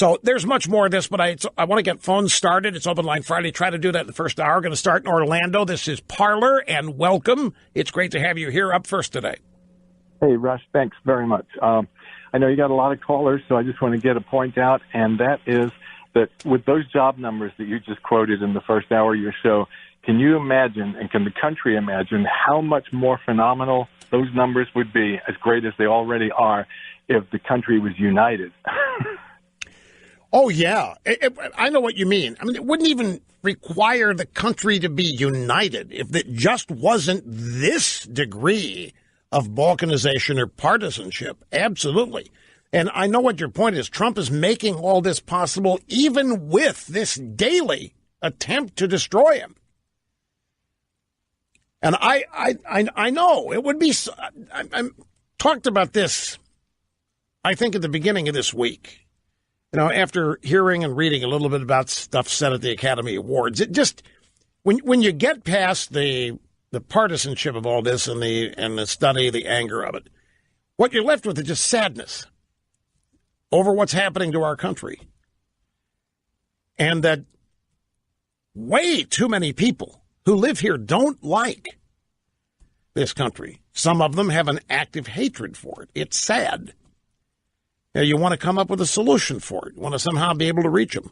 So there's much more of this, but I want to get phones started. It's Open Line Friday. Try to do that in the first hour. Going to start in Orlando. This is Parlor, and welcome. It's great to have you here up first today. Hey, Rush, thanks very much. I know you got a lot of callers, so I just want to get a point out, and that is that with those job numbers that you just quoted in the first hour of your show, can you imagine, and can the country imagine, how much more phenomenal those numbers would be, as great as they already are, if the country was united? Oh, yeah. I know what you mean. I mean, it wouldn't even require the country to be united if it just wasn't this degree of balkanization or partisanship. Absolutely. And I know what your point is. Trump is making all this possible even with this daily attempt to destroy him. And I know it would be. I talked about this, I think, at the beginning of this week. You know, after hearing and reading a little bit about stuff said at the Academy Awards, it just when you get past the partisanship of all this and the study, the anger of it, what you're left with is just sadness over what's happening to our country, and that way too many people who live here don't like this country. Some of them have an active hatred for it. It's sad. You want to come up with a solution for it. You want to somehow be able to reach them.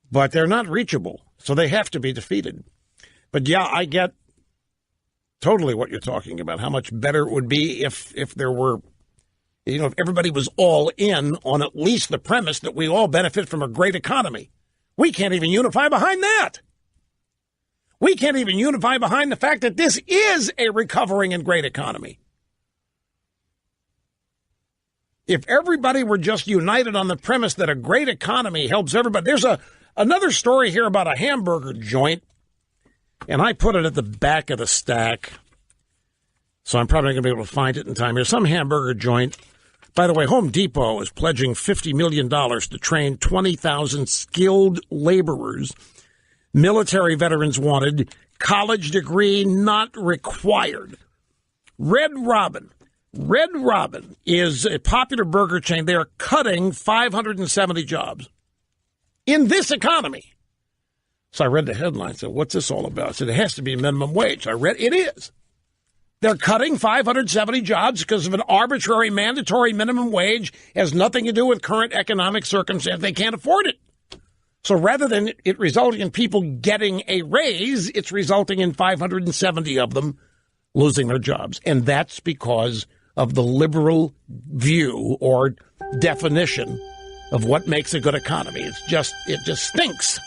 But they're not reachable, so they have to be defeated. But, yeah, I get totally what you're talking about, how much better it would be if there were, if everybody was all in on at least the premise that we all benefit from a great economy. We can't even unify behind that. We can't even unify behind the fact that this is a recovering and great economy. If everybody were just united on the premise that a great economy helps everybody. There's another story here about a hamburger joint, and I put it at the back of the stack, so I'm probably going to be able to find it in time here. Some hamburger joint. By the way, Home Depot is pledging $50 million to train 20,000 skilled laborers. Military veterans wanted, college degree not required. Red Robin is a popular burger chain. They are cutting 570 jobs in this economy. So I read the headline. I said, what's this all about? I said, it has to be minimum wage. I read, it is. They're cutting 570 jobs because of an arbitrary mandatory minimum wage. It has nothing to do with current economic circumstance. They can't afford it. So rather than it resulting in people getting a raise, it's resulting in 570 of them losing their jobs. And that's because of the liberal view or definition of what makes a good economy. It just stinks.